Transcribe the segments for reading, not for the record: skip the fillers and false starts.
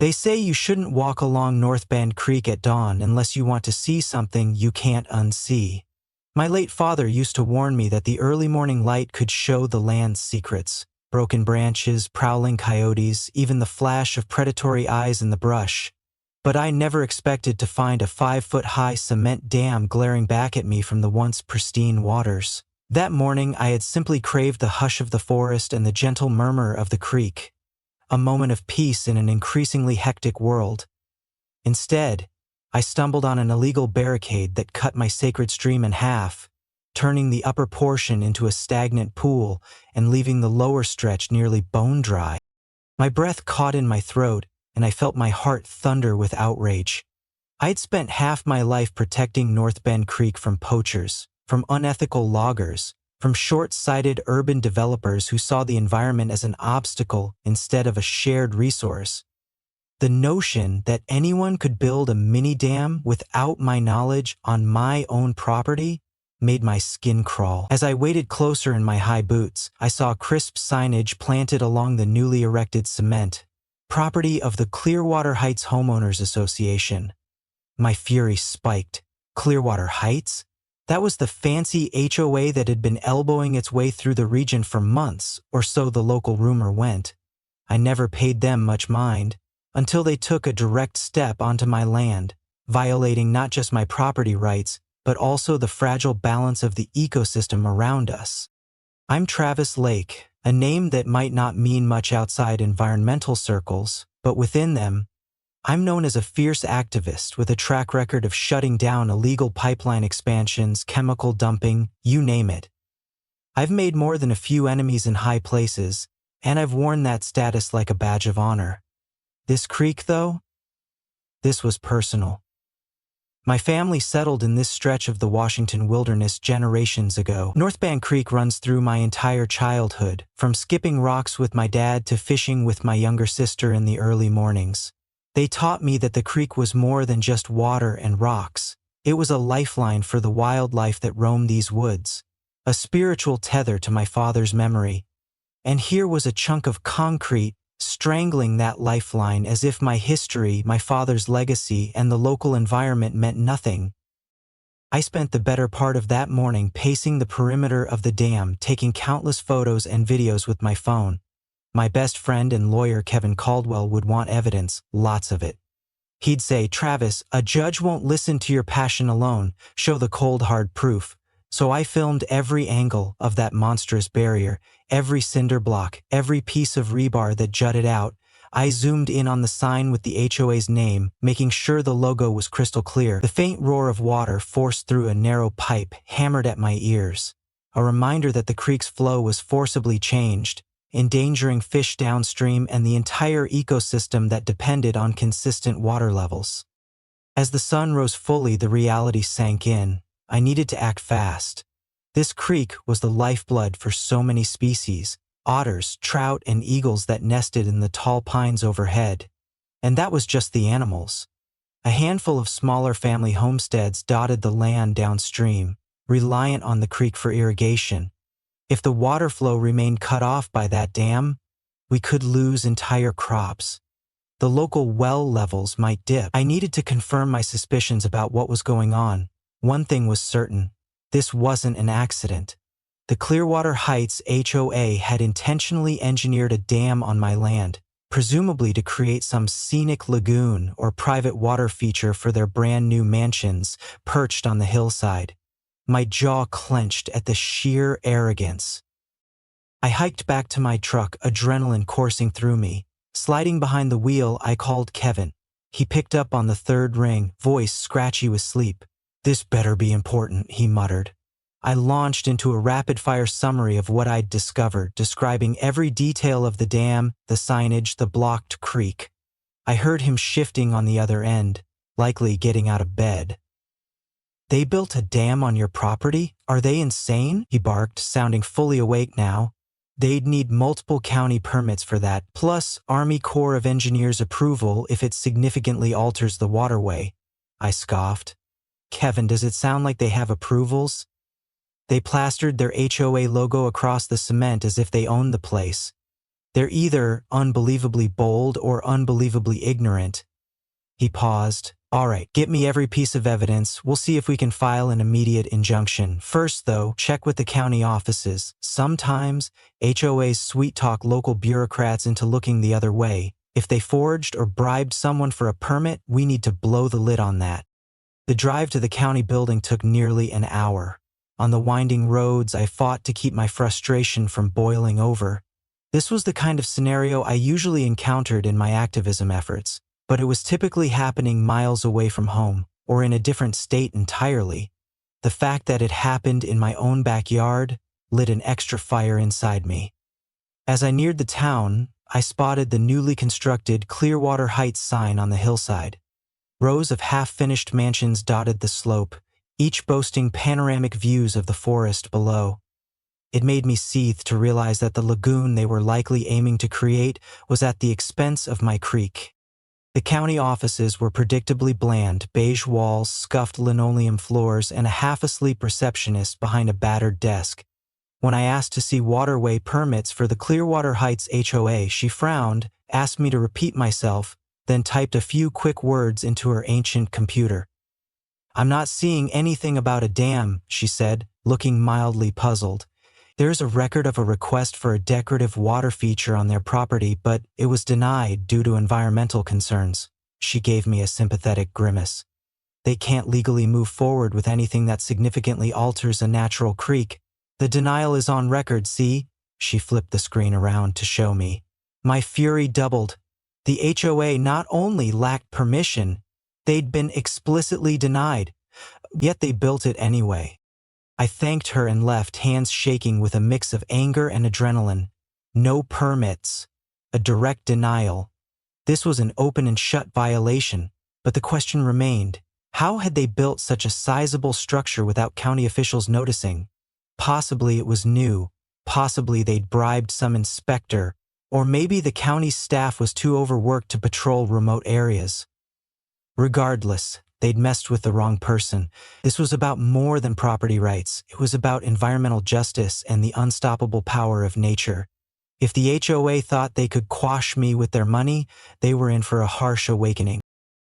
They say you shouldn't walk along North Bend Creek at dawn unless you want to see something you can't unsee. My late father used to warn me that the early morning light could show the land's secrets. Broken branches, prowling coyotes, even the flash of predatory eyes in the brush. But I never expected to find a 5-foot-high cement dam glaring back at me from the once pristine waters. That morning I had simply craved the hush of the forest and the gentle murmur of the creek. A moment of peace in an increasingly hectic world. Instead, I stumbled on an illegal barricade that cut my sacred stream in half, turning the upper portion into a stagnant pool and leaving the lower stretch nearly bone dry. My breath caught in my throat, and I felt my heart thunder with outrage. I'd spent half my life protecting North Bend Creek from poachers, from unethical loggers, from short-sighted urban developers who saw the environment as an obstacle instead of a shared resource. The notion that anyone could build a mini-dam without my knowledge on my own property made my skin crawl. As I waded closer in my high boots, I saw crisp signage planted along the newly erected cement, property of the Clearwater Heights Homeowners Association. My fury spiked. Clearwater Heights? That was the fancy HOA that had been elbowing its way through the region for months, or so the local rumor went. I never paid them much mind, until they took a direct step onto my land, violating not just my property rights, but also the fragile balance of the ecosystem around us. I'm Travis Lake, a name that might not mean much outside environmental circles, but within them, I'm known as a fierce activist with a track record of shutting down illegal pipeline expansions, chemical dumping, you name it. I've made more than a few enemies in high places, and I've worn that status like a badge of honor. This creek, though? This was personal. My family settled in this stretch of the Washington wilderness generations ago. North Bend Creek runs through my entire childhood, from skipping rocks with my dad to fishing with my younger sister in the early mornings. They taught me that the creek was more than just water and rocks. It was a lifeline for the wildlife that roamed these woods, a spiritual tether to my father's memory. And here was a chunk of concrete strangling that lifeline as if my history, my father's legacy, and the local environment meant nothing. I spent the better part of that morning pacing the perimeter of the dam, taking countless photos and videos with my phone. My best friend and lawyer Kevin Caldwell would want evidence, lots of it. He'd say, "Travis, a judge won't listen to your passion alone, show the cold hard proof." So I filmed every angle of that monstrous barrier, every cinder block, every piece of rebar that jutted out. I zoomed in on the sign with the HOA's name, making sure the logo was crystal clear. The faint roar of water forced through a narrow pipe hammered at my ears, a reminder that the creek's flow was forcibly changed, endangering fish downstream and the entire ecosystem that depended on consistent water levels. As the sun rose fully, the reality sank in. I needed to act fast. This creek was the lifeblood for so many species, otters, trout, and eagles that nested in the tall pines overhead. And that was just the animals. A handful of smaller family homesteads dotted the land downstream, reliant on the creek for irrigation. If the water flow remained cut off by that dam, we could lose entire crops. The local well levels might dip. I needed to confirm my suspicions about what was going on. One thing was certain. This wasn't an accident. The Clearwater Heights HOA had intentionally engineered a dam on my land, presumably to create some scenic lagoon or private water feature for their brand new mansions perched on the hillside. My jaw clenched at the sheer arrogance. I hiked back to my truck, adrenaline coursing through me. Sliding behind the wheel, I called Kevin. He picked up on the third ring, voice scratchy with sleep. "This better be important," he muttered. I launched into a rapid-fire summary of what I'd discovered, describing every detail of the dam, the signage, the blocked creek. I heard him shifting on the other end, likely getting out of bed. "They built a dam on your property? Are they insane?" he barked, sounding fully awake now. "They'd need multiple county permits for that, plus Army Corps of Engineers approval if it significantly alters the waterway." I scoffed. "Kevin, does it sound like they have approvals?" They plastered their HOA logo across the cement as if they owned the place. They're either unbelievably bold or unbelievably ignorant. He paused. All right, get me every piece of evidence. We'll see if we can file an immediate injunction. First, though, check with the county offices. Sometimes HOAs sweet-talk local bureaucrats into looking the other way. If they forged or bribed someone for a permit, we need to blow the lid on that. The drive to the county building took nearly an hour. On the winding roads, I fought to keep my frustration from boiling over. This was the kind of scenario I usually encountered in my activism efforts, but it was typically happening miles away from home, or in a different state entirely. The fact that it happened in my own backyard lit an extra fire inside me. As I neared the town, I spotted the newly constructed Clearwater Heights sign on the hillside. Rows of half-finished mansions dotted the slope, each boasting panoramic views of the forest below. It made me seethe to realize that the lagoon they were likely aiming to create was at the expense of my creek. The county offices were predictably bland, beige walls, scuffed linoleum floors, and a half-asleep receptionist behind a battered desk. When I asked to see waterway permits for the Clearwater Heights HOA, she frowned, asked me to repeat myself, then typed a few quick words into her ancient computer. I'm not seeing anything about a dam, she said, looking mildly puzzled. There's a record of a request for a decorative water feature on their property, but it was denied due to environmental concerns. She gave me a sympathetic grimace. They can't legally move forward with anything that significantly alters a natural creek. The denial is on record, see? She flipped the screen around to show me. My fury doubled. The HOA not only lacked permission, they'd been explicitly denied, yet they built it anyway. I thanked her and left, hands shaking with a mix of anger and adrenaline. No permits. A direct denial. This was an open and shut violation, but the question remained. How had they built such a sizable structure without county officials noticing? Possibly it was new. Possibly they'd bribed some inspector. Or maybe the county staff was too overworked to patrol remote areas. Regardless, they'd messed with the wrong person. This was about more than property rights. It was about environmental justice and the unstoppable power of nature. If the HOA thought they could quash me with their money, they were in for a harsh awakening.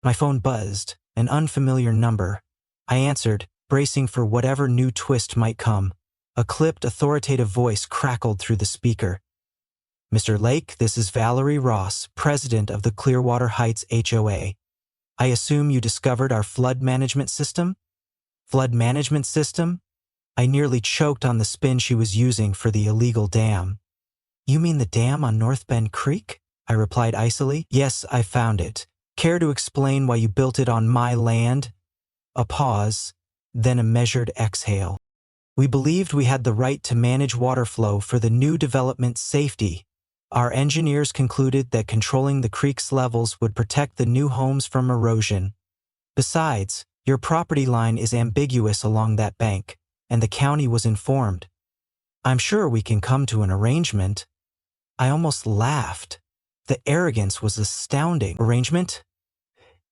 My phone buzzed, an unfamiliar number. I answered, bracing for whatever new twist might come. A clipped, authoritative voice crackled through the speaker. Mr. Lake, this is Valerie Ross, president of the Clearwater Heights HOA. I assume you discovered our flood management system? Flood management system? I nearly choked on the spin she was using for the illegal dam. You mean the dam on North Bend Creek? I replied icily. Yes, I found it. Care to explain why you built it on my land? A pause, then a measured exhale. We believed we had the right to manage water flow for the new development's safety. Our engineers concluded that controlling the creek's levels would protect the new homes from erosion. Besides, your property line is ambiguous along that bank, and the county was informed. I'm sure we can come to an arrangement. I almost laughed. The arrogance was astounding. Arrangement?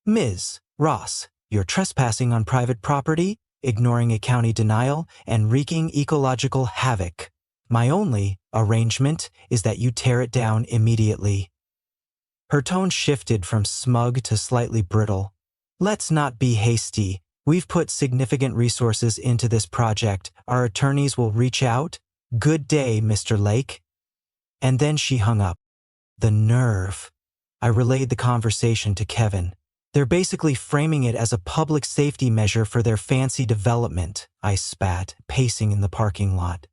Ms. Ross, you're trespassing on private property, ignoring a county denial, and wreaking ecological havoc. My only arrangement is that you tear it down immediately. Her tone shifted from smug to slightly brittle. Let's not be hasty. We've put significant resources into this project. Our attorneys will reach out. Good day, Mr. Lake. And then she hung up. The nerve. I relayed the conversation to Kevin. They're basically framing it as a public safety measure for their fancy development, I spat, pacing in the parking lot.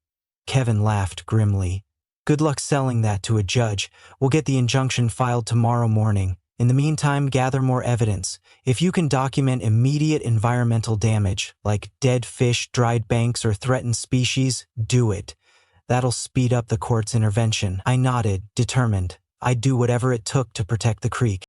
Kevin laughed grimly. Good luck selling that to a judge. We'll get the injunction filed tomorrow morning. In the meantime, gather more evidence. If you can document immediate environmental damage, like dead fish, dried banks, or threatened species, do it. That'll speed up the court's intervention. I nodded, determined. I'd do whatever it took to protect the creek.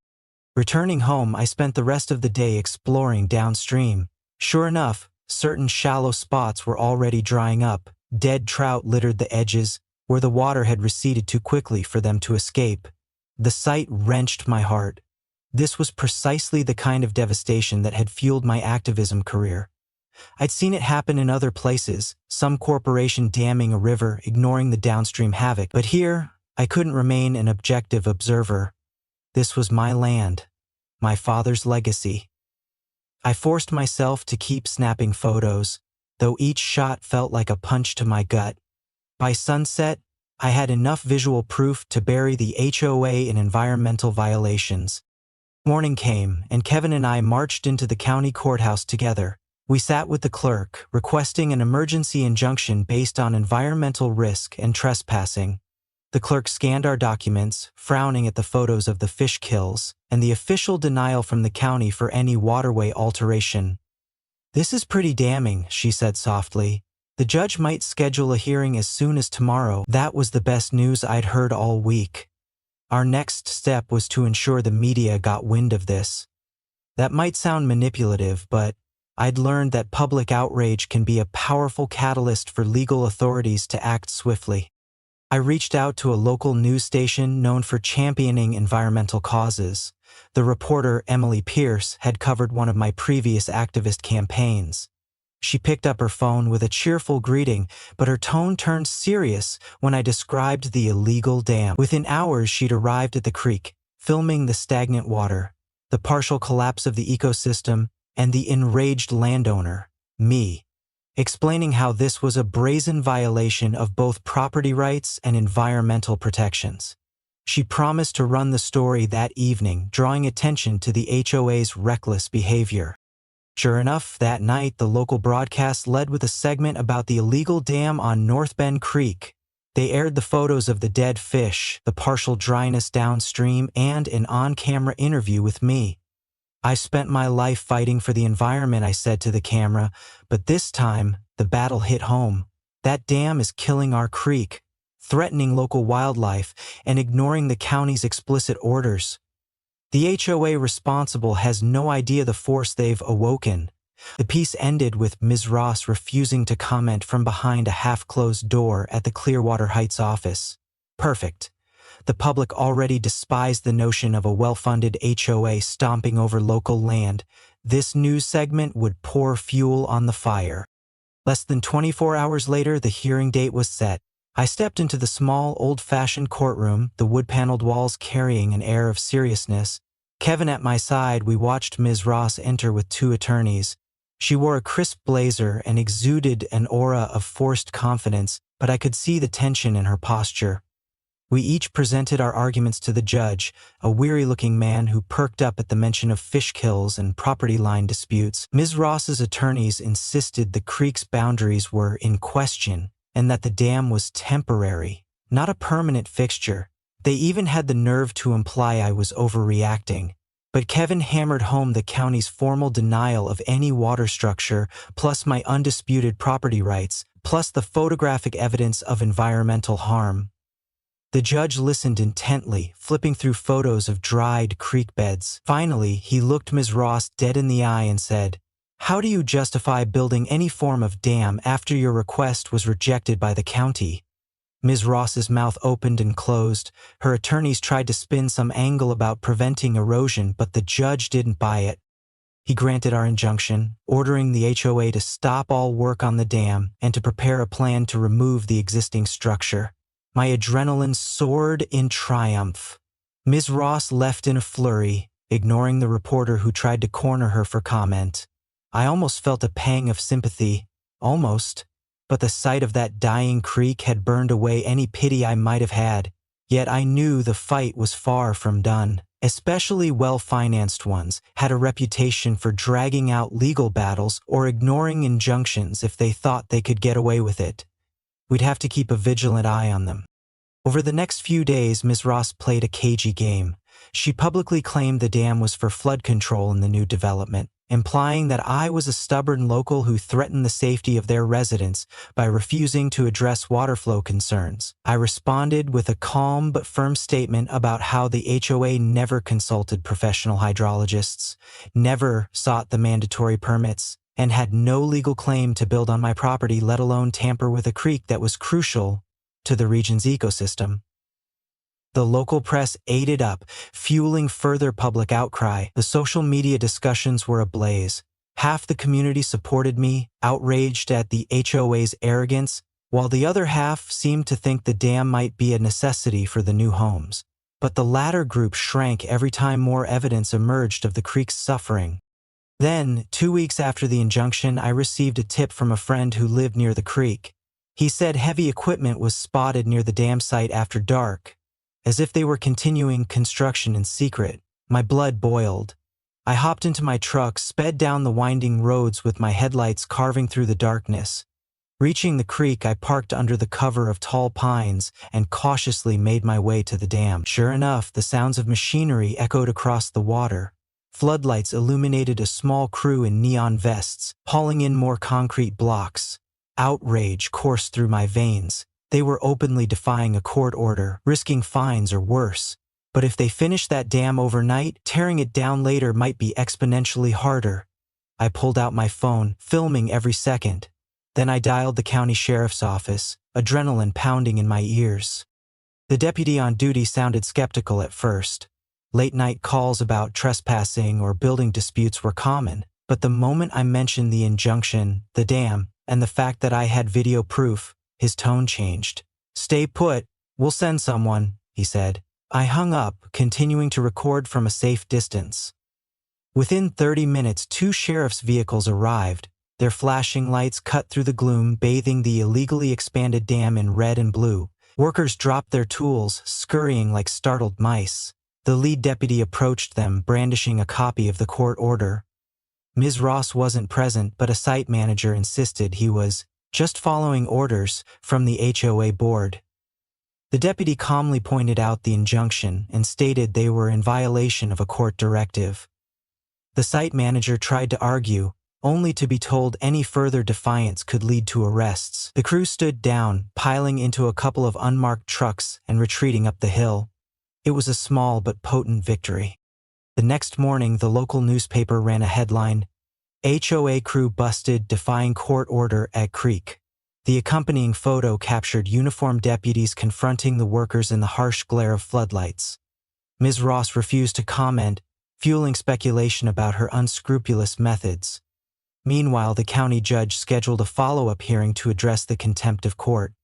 Returning home, I spent the rest of the day exploring downstream. Sure enough, certain shallow spots were already drying up. Dead trout littered the edges, where the water had receded too quickly for them to escape. The sight wrenched my heart. This was precisely the kind of devastation that had fueled my activism career. I'd seen it happen in other places, some corporation damming a river, ignoring the downstream havoc, but here, I couldn't remain an objective observer. This was my land, my father's legacy. I forced myself to keep snapping photos, though each shot felt like a punch to my gut. By sunset, I had enough visual proof to bury the HOA in environmental violations. Morning came, and Kevin and I marched into the county courthouse together. We sat with the clerk, requesting an emergency injunction based on environmental risk and trespassing. The clerk scanned our documents, frowning at the photos of the fish kills, and the official denial from the county for any waterway alteration. "This is pretty damning," she said softly. "The judge might schedule a hearing as soon as tomorrow." That was the best news I'd heard all week. Our next step was to ensure the media got wind of this. That might sound manipulative, but I'd learned that public outrage can be a powerful catalyst for legal authorities to act swiftly. I reached out to a local news station known for championing environmental causes. The reporter, Emily Pierce, had covered one of my previous activist campaigns. She picked up her phone with a cheerful greeting, but her tone turned serious when I described the illegal dam. Within hours, she'd arrived at the creek, filming the stagnant water, the partial collapse of the ecosystem, and the enraged landowner, me, explaining how this was a brazen violation of both property rights and environmental protections. She promised to run the story that evening, drawing attention to the HOA's reckless behavior. Sure enough, that night the local broadcast led with a segment about the illegal dam on North Bend Creek. They aired the photos of the dead fish, the partial dryness downstream, and an on-camera interview with me. "I spent my life fighting for the environment," I said to the camera, "but this time, the battle hit home. That dam is killing our creek, threatening local wildlife, and ignoring the county's explicit orders. The HOA responsible has no idea the force they've awoken." The piece ended with Ms. Ross refusing to comment from behind a half-closed door at the Clearwater Heights office. Perfect. The public already despised the notion of a well-funded HOA stomping over local land. This news segment would pour fuel on the fire. Less than 24 hours later, the hearing date was set. I stepped into the small, old-fashioned courtroom, the wood-paneled walls carrying an air of seriousness. Kevin at my side, we watched Ms. Ross enter with two attorneys. She wore a crisp blazer and exuded an aura of forced confidence, but I could see the tension in her posture. We each presented our arguments to the judge, a weary-looking man who perked up at the mention of fish kills and property line disputes. Ms. Ross's attorneys insisted the creek's boundaries were in question and that the dam was temporary, not a permanent fixture. They even had the nerve to imply I was overreacting. But Kevin hammered home the county's formal denial of any water structure, plus my undisputed property rights, plus the photographic evidence of environmental harm. The judge listened intently, flipping through photos of dried creek beds. Finally, he looked Ms. Ross dead in the eye and said, "How do you justify building any form of dam after your request was rejected by the county?" Ms. Ross's mouth opened and closed. Her attorneys tried to spin some angle about preventing erosion, but the judge didn't buy it. He granted our injunction, ordering the HOA to stop all work on the dam and to prepare a plan to remove the existing structure. My adrenaline soared in triumph. Ms. Ross left in a flurry, ignoring the reporter who tried to corner her for comment. I almost felt a pang of sympathy. Almost. But the sight of that dying creek had burned away any pity I might have had. Yet I knew the fight was far from done. Especially well-financed ones had a reputation for dragging out legal battles or ignoring injunctions if they thought they could get away with it. We'd have to keep a vigilant eye on them. Over the next few days, Ms. Ross played a cagey game. She publicly claimed the dam was for flood control in the new development, implying that I was a stubborn local who threatened the safety of their residents by refusing to address water flow concerns. I responded with a calm but firm statement about how the HOA never consulted professional hydrologists, never sought the mandatory permits, and had no legal claim to build on my property, let alone tamper with a creek that was crucial to the region's ecosystem. The local press ate it up, fueling further public outcry. The social media discussions were ablaze. Half the community supported me, outraged at the HOA's arrogance. while the other half seemed to think the dam might be a necessity for the new homes. But the latter group shrank every time more evidence emerged of the creek's suffering. Then, 2 weeks after the injunction, I received a tip from a friend who lived near the creek. He said heavy equipment was spotted near the dam site after dark, as if they were continuing construction in secret. My blood boiled. I hopped into my truck, sped down the winding roads with my headlights carving through the darkness. Reaching the creek, I parked under the cover of tall pines and cautiously made my way to the dam. Sure enough, the sounds of machinery echoed across the water. Floodlights illuminated a small crew in neon vests, hauling in more concrete blocks. Outrage coursed through my veins. They were openly defying a court order, risking fines or worse. But if they finished that dam overnight, tearing it down later might be exponentially harder. I pulled out my phone, filming every second. Then I dialed the county sheriff's office, adrenaline pounding in my ears. The deputy on duty sounded skeptical at first. Late-night calls about trespassing or building disputes were common, but the moment I mentioned the injunction, the dam, and the fact that I had video proof, his tone changed. "Stay put, we'll send someone," he said. I hung up, continuing to record from a safe distance. Within 30 minutes, 2 sheriff's vehicles arrived. Their flashing lights cut through the gloom, bathing the illegally expanded dam in red and blue. Workers dropped their tools, scurrying like startled mice. The lead deputy approached them, brandishing a copy of the court order. Ms. Ross wasn't present, but a site manager insisted he was just following orders from the HOA board. The deputy calmly pointed out the injunction and stated they were in violation of a court directive. The site manager tried to argue, only to be told any further defiance could lead to arrests. The crew stood down, piling into a couple of unmarked trucks and retreating up the hill. It was a small but potent victory. The next morning, the local newspaper ran a headline, "HOA crew busted defying court order at creek." The accompanying photo captured uniformed deputies confronting the workers in the harsh glare of floodlights. Ms. Ross refused to comment, fueling speculation about her unscrupulous methods. Meanwhile, the county judge scheduled a follow-up hearing to address the contempt of court.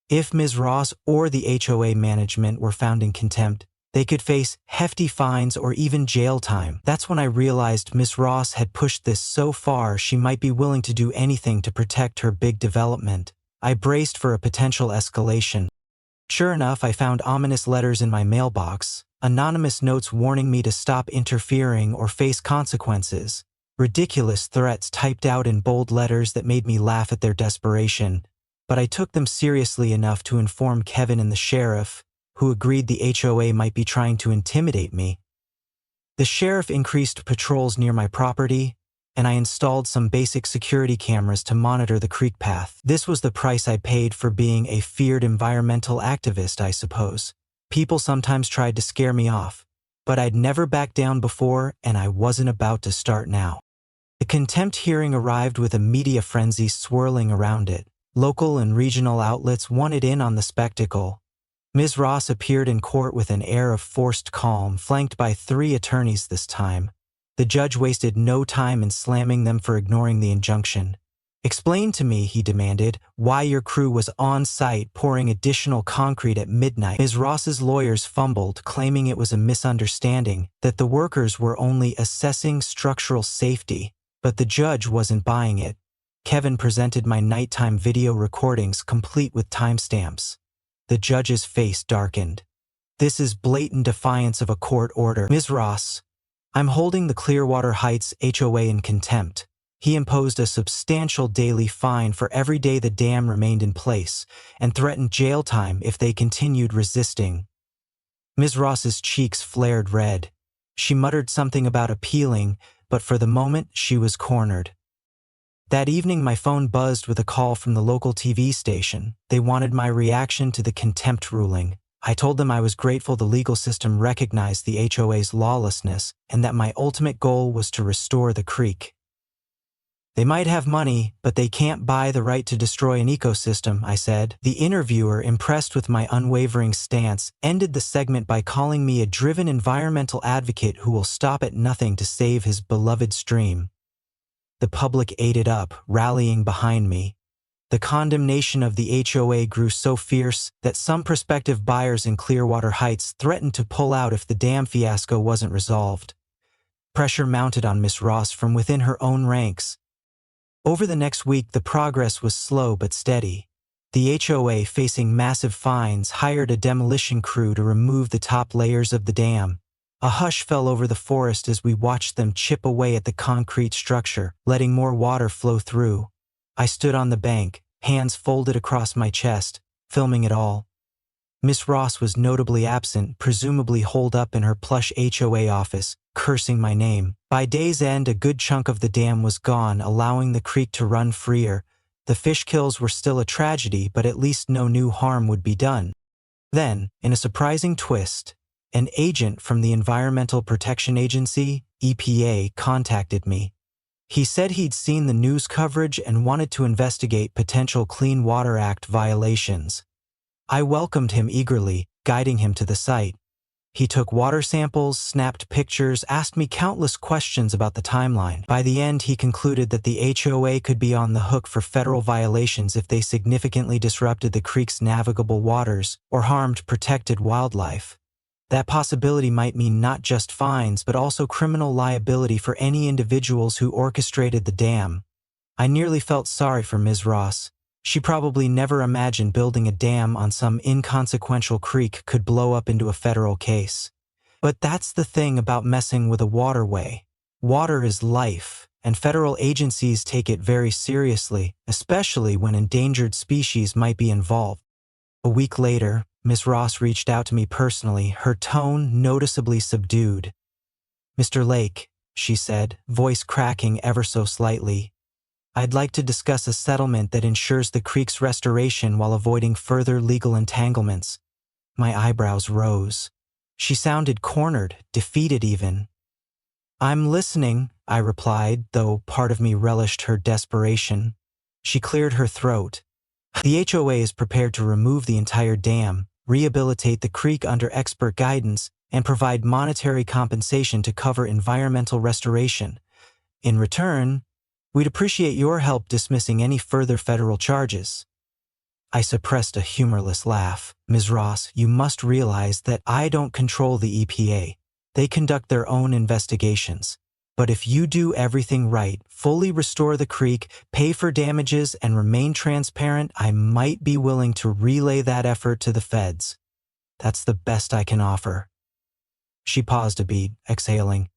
If Ms. Ross or the HOA management were found in contempt, they could face hefty fines or even jail time. That's when I realized Ms. Ross had pushed this so far she might be willing to do anything to protect her big development. I braced for a potential escalation. Sure enough, I found ominous letters in my mailbox, anonymous notes warning me to stop interfering or face consequences, ridiculous threats typed out in bold letters that made me laugh at their desperation. But I took them seriously enough to inform Kevin and the sheriff, who agreed the HOA might be trying to intimidate me. The sheriff increased patrols near my property, and I installed some basic security cameras to monitor the creek path. This was the price I paid for being a feared environmental activist, I suppose. People sometimes tried to scare me off, but I'd never backed down before, and I wasn't about to start now. The contempt hearing arrived with a media frenzy swirling around it. Local and regional outlets wanted in on the spectacle. Ms. Ross appeared in court with an air of forced calm, flanked by 3 attorneys this time. The judge wasted no time in slamming them for ignoring the injunction. "Explain to me," he demanded, "why your crew was on site pouring additional concrete at midnight." Ms. Ross's lawyers fumbled, claiming it was a misunderstanding, that the workers were only assessing structural safety, but the judge wasn't buying it. Kevin presented my nighttime video recordings complete with timestamps. The judge's face darkened. "This is blatant defiance of a court order. Ms. Ross, I'm holding the Clearwater Heights HOA in contempt." He imposed a substantial daily fine for every day the dam remained in place, and threatened jail time if they continued resisting. Ms. Ross's cheeks flared red. She muttered something about appealing, but for the moment she was cornered. That evening, my phone buzzed with a call from the local TV station. They wanted my reaction to the contempt ruling. I told them I was grateful the legal system recognized the HOA's lawlessness and that my ultimate goal was to restore the creek. "They might have money, but they can't buy the right to destroy an ecosystem," I said. The interviewer, impressed with my unwavering stance, ended the segment by calling me a driven environmental advocate who will stop at nothing to save his beloved stream. The public ate it up, rallying behind me. The condemnation of the HOA grew so fierce that some prospective buyers in Clearwater Heights threatened to pull out if the dam fiasco wasn't resolved. Pressure mounted on Miss Ross from within her own ranks. Over the next week, the progress was slow but steady. The HOA, facing massive fines, hired a demolition crew to remove the top layers of the dam. A hush fell over the forest as we watched them chip away at the concrete structure, letting more water flow through. I stood on the bank, hands folded across my chest, filming it all. Miss Ross was notably absent, presumably holed up in her plush HOA office, cursing my name. By day's end, a good chunk of the dam was gone, allowing the creek to run freer. The fish kills were still a tragedy, but at least no new harm would be done. Then, in a surprising twist, an agent from the Environmental Protection Agency, EPA, contacted me. He said he'd seen the news coverage and wanted to investigate potential Clean Water Act violations. I welcomed him eagerly, guiding him to the site. He took water samples, snapped pictures, asked me countless questions about the timeline. By the end, he concluded that the HOA could be on the hook for federal violations if they significantly disrupted the creek's navigable waters or harmed protected wildlife. That possibility might mean not just fines but also criminal liability for any individuals who orchestrated the dam. I nearly felt sorry for Ms. Ross. She probably never imagined building a dam on some inconsequential creek could blow up into a federal case. But that's the thing about messing with a waterway. Water is life, and federal agencies take it very seriously, especially when endangered species might be involved. A week later, Ms. Ross reached out to me personally, her tone noticeably subdued. "Mr. Lake," she said, voice cracking ever so slightly, "I'd like to discuss a settlement that ensures the creek's restoration while avoiding further legal entanglements." My eyebrows rose. She sounded cornered, defeated even. "I'm listening," I replied, though part of me relished her desperation. She cleared her throat. "The HOA is prepared to remove the entire dam, rehabilitate the creek under expert guidance, and provide monetary compensation to cover environmental restoration. In return, we'd appreciate your help dismissing any further federal charges." I suppressed a humorless laugh. "Ms. Ross, you must realize that I don't control the EPA. They conduct their own investigations. But if you do everything right, fully restore the creek, pay for damages, and remain transparent, I might be willing to relay that effort to the feds. That's the best I can offer." She paused a beat, exhaling.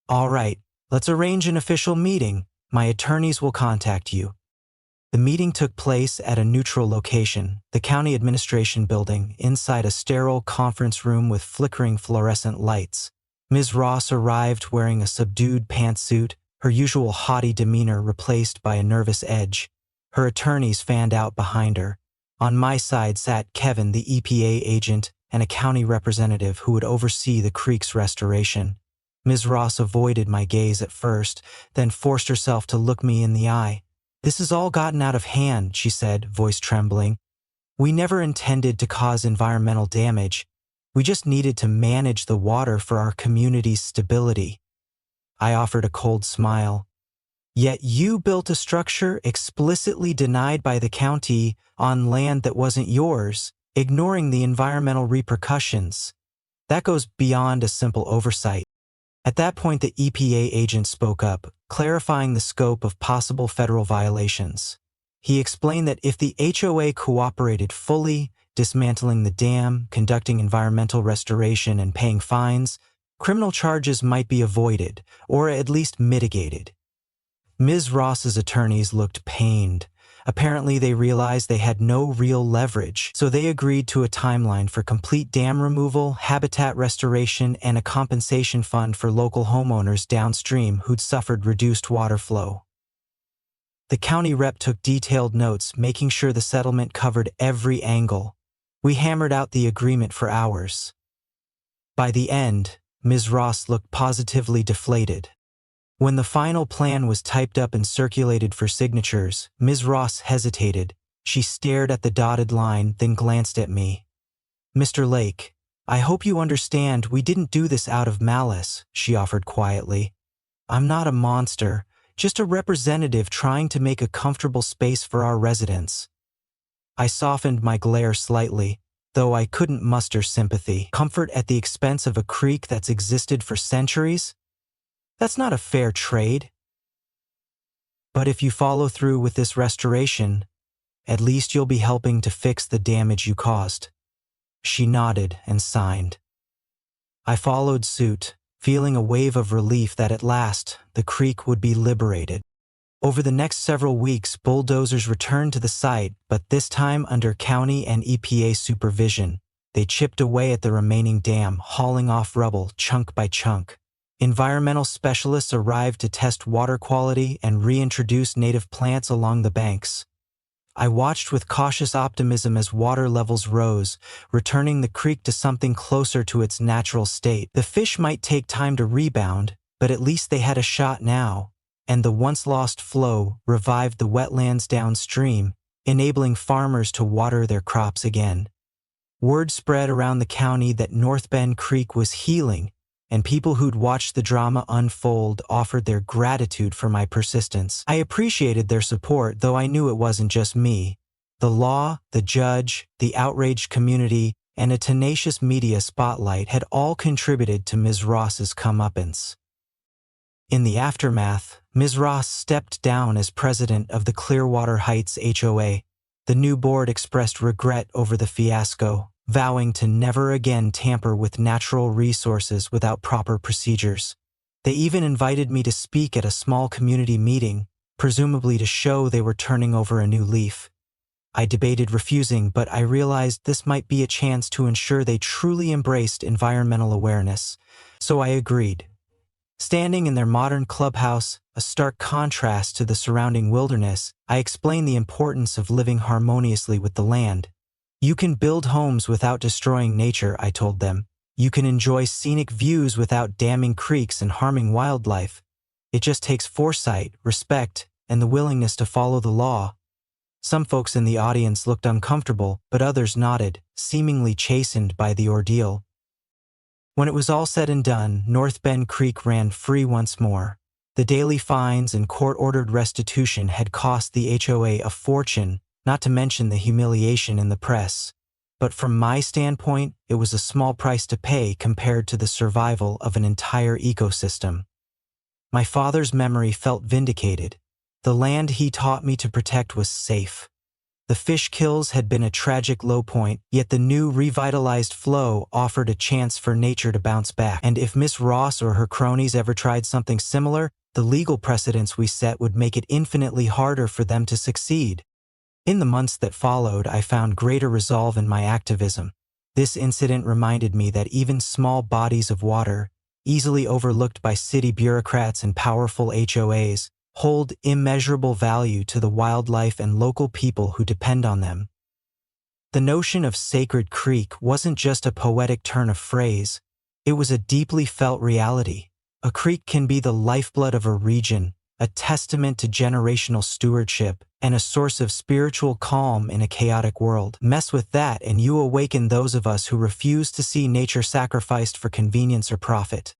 "All right, let's arrange an official meeting. My attorneys will contact you." The meeting took place at a neutral location, the county administration building, inside a sterile conference room with flickering fluorescent lights. Ms. Ross arrived wearing a subdued pantsuit, her usual haughty demeanor replaced by a nervous edge. Her attorneys fanned out behind her. On my side sat Kevin, the EPA agent, and a county representative who would oversee the creek's restoration. Ms. Ross avoided my gaze at first, then forced herself to look me in the eye. "This has all gotten out of hand," she said, voice trembling. "We never intended to cause environmental damage. We just needed to manage the water for our community's stability." I offered a cold smile. "Yet you built a structure explicitly denied by the county on land that wasn't yours, ignoring the environmental repercussions. That goes beyond a simple oversight." At that point, the EPA agent spoke up, clarifying the scope of possible federal violations. He explained that if the HOA cooperated fully, dismantling the dam, conducting environmental restoration, and paying fines, criminal charges might be avoided, or at least mitigated. Ms. Ross's attorneys looked pained. Apparently, they realized they had no real leverage, so they agreed to a timeline for complete dam removal, habitat restoration, and a compensation fund for local homeowners downstream who'd suffered reduced water flow. The county rep took detailed notes, making sure the settlement covered every angle. We hammered out the agreement for hours. By the end, Ms. Ross looked positively deflated. When the final plan was typed up and circulated for signatures, Ms. Ross hesitated. She stared at the dotted line, then glanced at me. "Mr. Lake, I hope you understand we didn't do this out of malice," she offered quietly. "I'm not a monster. just a representative trying to make a comfortable space for our residents. I softened my glare slightly, though I couldn't muster sympathy. Comfort at the expense of a creek that's existed for centuries? That's not a fair trade. But if you follow through with this restoration, at least you'll be helping to fix the damage you caused. She nodded and signed. I followed suit, feeling a wave of relief that at last the creek would be liberated. Over the next several weeks, bulldozers returned to the site, but this time under county and EPA supervision. They chipped away at the remaining dam, hauling off rubble chunk by chunk. Environmental specialists arrived to test water quality and reintroduce native plants along the banks. I watched with cautious optimism as water levels rose, returning the creek to something closer to its natural state. The fish might take time to rebound, but at least they had a shot now, and the once-lost flow revived the wetlands downstream, enabling farmers to water their crops again. Word spread around the county that North Bend Creek was healing, and people who'd watched the drama unfold offered their gratitude for my persistence. I appreciated their support, though I knew it wasn't just me. The law, the judge, the outraged community, and a tenacious media spotlight had all contributed to Ms. Ross's comeuppance. In the aftermath, Ms. Ross stepped down as president of the Clearwater Heights HOA. The new board expressed regret over the fiasco, vowing to never again tamper with natural resources without proper procedures. They even invited me to speak at a small community meeting, presumably to show they were turning over a new leaf. I debated refusing, but I realized this might be a chance to ensure they truly embraced environmental awareness, so I agreed. Standing in their modern clubhouse, a stark contrast to the surrounding wilderness, I explained the importance of living harmoniously with the land. You can build homes without destroying nature, I told them. You can enjoy scenic views without damming creeks and harming wildlife. It just takes foresight, respect, and the willingness to follow the law. Some folks in the audience looked uncomfortable, but others nodded, seemingly chastened by the ordeal. When it was all said and done, North Bend Creek ran free once more. The daily fines and court-ordered restitution had cost the HOA a fortune, not to mention the humiliation in the press. But from my standpoint, it was a small price to pay compared to the survival of an entire ecosystem. My father's memory felt vindicated. The land he taught me to protect was safe. The fish kills had been a tragic low point, yet the new revitalized flow offered a chance for nature to bounce back. And if Miss Ross or her cronies ever tried something similar, the legal precedents we set would make it infinitely harder for them to succeed. In the months that followed, I found greater resolve in my activism. This incident reminded me that even small bodies of water, easily overlooked by city bureaucrats and powerful HOAs, hold immeasurable value to the wildlife and local people who depend on them. The notion of sacred creek wasn't just a poetic turn of phrase, it was a deeply felt reality. A creek can be the lifeblood of a region, a testament to generational stewardship, and a source of spiritual calm in a chaotic world. Mess with that and you awaken those of us who refuse to see nature sacrificed for convenience or profit.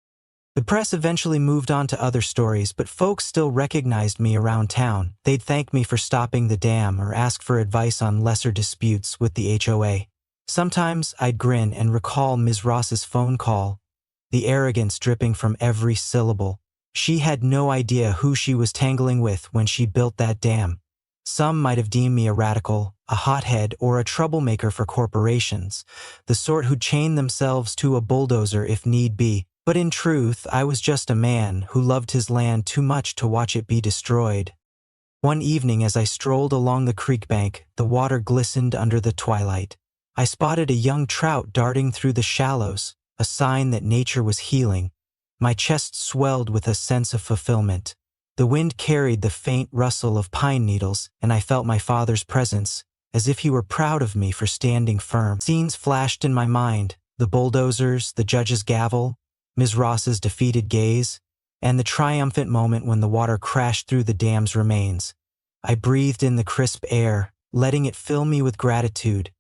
The press eventually moved on to other stories, but folks still recognized me around town. They'd thank me for stopping the dam or ask for advice on lesser disputes with the HOA. Sometimes I'd grin and recall Ms. Ross's phone call, the arrogance dripping from every syllable. She had no idea who she was tangling with when she built that dam. Some might have deemed me a radical, a hothead, or a troublemaker for corporations, the sort who'd chain themselves to a bulldozer if need be. But in truth, I was just a man who loved his land too much to watch it be destroyed. One evening as I strolled along the creek bank, the water glistened under the twilight. I spotted a young trout darting through the shallows, a sign that nature was healing. My chest swelled with a sense of fulfillment. The wind carried the faint rustle of pine needles, and I felt my father's presence, as if he were proud of me for standing firm. Scenes flashed in my mind, the bulldozers, the judge's gavel, Ms. Ross's defeated gaze, and the triumphant moment when the water crashed through the dam's remains. I breathed in the crisp air, letting it fill me with gratitude.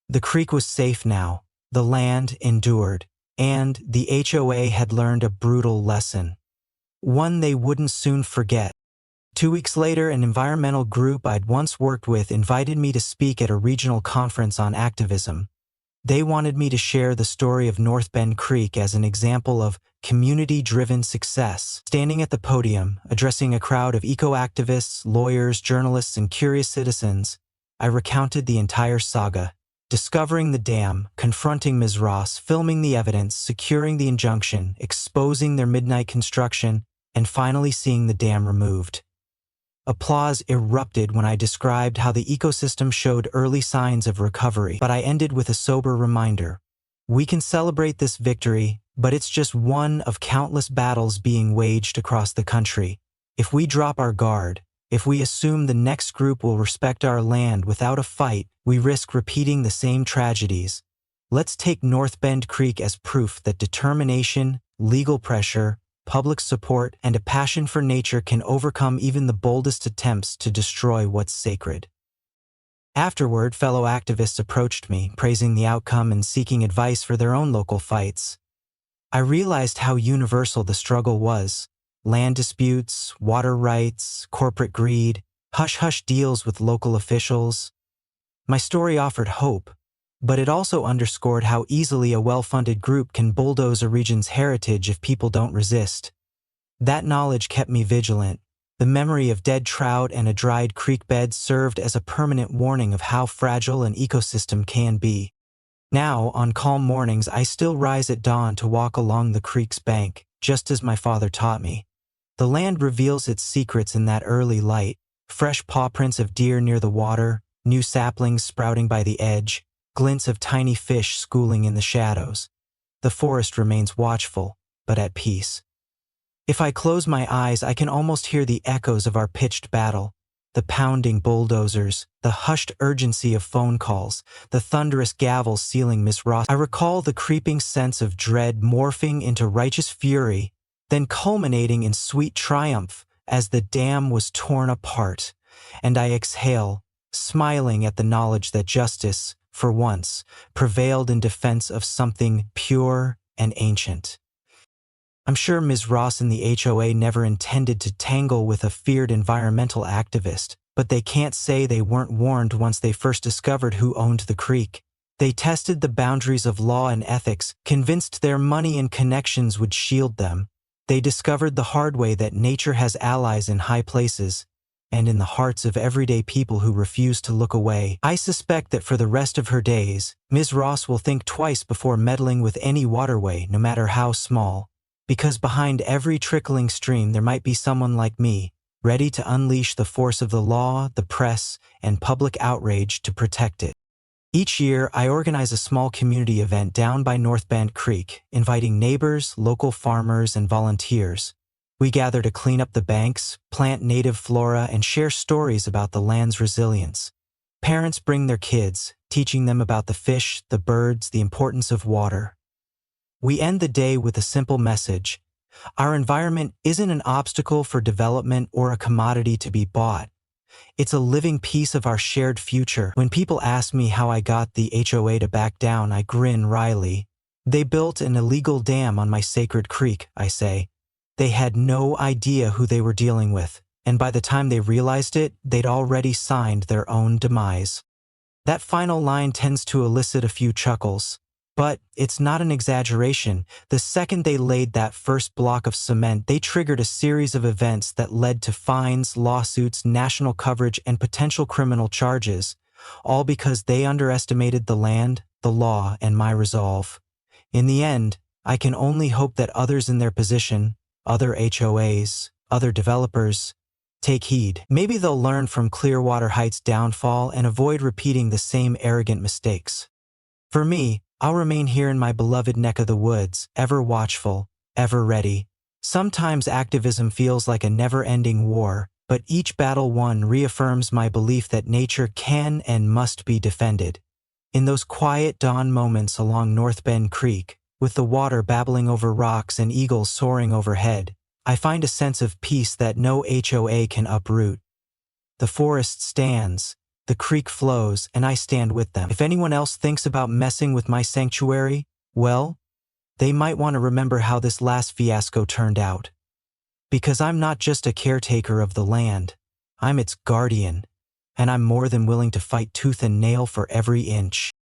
The creek was safe now, the land endured, and the HOA had learned a brutal lesson. One they wouldn't soon forget. 2 weeks later, an environmental group I'd once worked with invited me to speak at a regional conference on activism. They wanted me to share the story of North Bend Creek as an example of community-driven success. Standing at the podium, addressing a crowd of eco-activists, lawyers, journalists, and curious citizens, I recounted the entire saga. Discovering the dam, confronting Ms. Ross, filming the evidence, securing the injunction, exposing their midnight construction, and finally seeing the dam removed. Applause erupted when I described how the ecosystem showed early signs of recovery, but I ended with a sober reminder. We can celebrate this victory, but it's just one of countless battles being waged across the country. If we drop our guard, if we assume the next group will respect our land without a fight, we risk repeating the same tragedies. Let's take North Bend Creek as proof that determination, legal pressure, public support, and a passion for nature can overcome even the boldest attempts to destroy what's sacred. Afterward, fellow activists approached me, praising the outcome and seeking advice for their own local fights. I realized how universal the struggle was. Land disputes, water rights, corporate greed, hush-hush deals with local officials. My story offered hope, but it also underscored how easily a well-funded group can bulldoze a region's heritage if people don't resist. That knowledge kept me vigilant. The memory of dead trout and a dried creek bed served as a permanent warning of how fragile an ecosystem can be. Now, on calm mornings, I still rise at dawn to walk along the creek's bank, just as my father taught me. The land reveals its secrets in that early light: fresh paw prints of deer near the water, new saplings sprouting by the edge, glints of tiny fish schooling in the shadows. The forest remains watchful, but at peace. If I close my eyes, I can almost hear the echoes of our pitched battle. The pounding bulldozers, the hushed urgency of phone calls, the thunderous gavel sealing Miss Ross. I recall the creeping sense of dread morphing into righteous fury, then culminating in sweet triumph as the dam was torn apart, and I exhale, smiling at the knowledge that justice, for once, prevailed in defense of something pure and ancient. I'm sure Ms. Ross and the HOA never intended to tangle with a feared environmental activist, but they can't say they weren't warned once they first discovered who owned the creek. They tested the boundaries of law and ethics, convinced their money and connections would shield them. They discovered the hard way that nature has allies in high places, and in the hearts of everyday people who refuse to look away. I suspect that for the rest of her days, Ms. Ross will think twice before meddling with any waterway, no matter how small. Because behind every trickling stream there might be someone like me, ready to unleash the force of the law, the press, and public outrage to protect it. Each year, I organize a small community event down by North Bend Creek, inviting neighbors, local farmers, and volunteers. We gather to clean up the banks, plant native flora, and share stories about the land's resilience. Parents bring their kids, teaching them about the fish, the birds, the importance of water. We end the day with a simple message: our environment isn't an obstacle for development or a commodity to be bought. It's a living piece of our shared future. When people ask me how I got the HOA to back down, I grin wryly. They built an illegal dam on my sacred creek, I say. They had no idea who they were dealing with, and by the time they realized it, they'd already signed their own demise. That final line tends to elicit a few chuckles. But it's not an exaggeration. The second they laid that first block of cement, they triggered a series of events that led to fines, lawsuits, national coverage, and potential criminal charges, all because they underestimated the land, the law, and my resolve. In the end, I can only hope that others in their position, other HOAs, other developers, take heed. Maybe they'll learn from Clearwater Heights' downfall and avoid repeating the same arrogant mistakes. For me, I'll remain here in my beloved neck of the woods, ever watchful, ever ready. Sometimes activism feels like a never-ending war, but each battle won reaffirms my belief that nature can and must be defended. In those quiet dawn moments along North Bend Creek, with the water babbling over rocks and eagles soaring overhead, I find a sense of peace that no HOA can uproot. The forest stands, the creek flows, and I stand with them. If anyone else thinks about messing with my sanctuary, well, they might want to remember how this last fiasco turned out. Because I'm not just a caretaker of the land, I'm its guardian, and I'm more than willing to fight tooth and nail for every inch.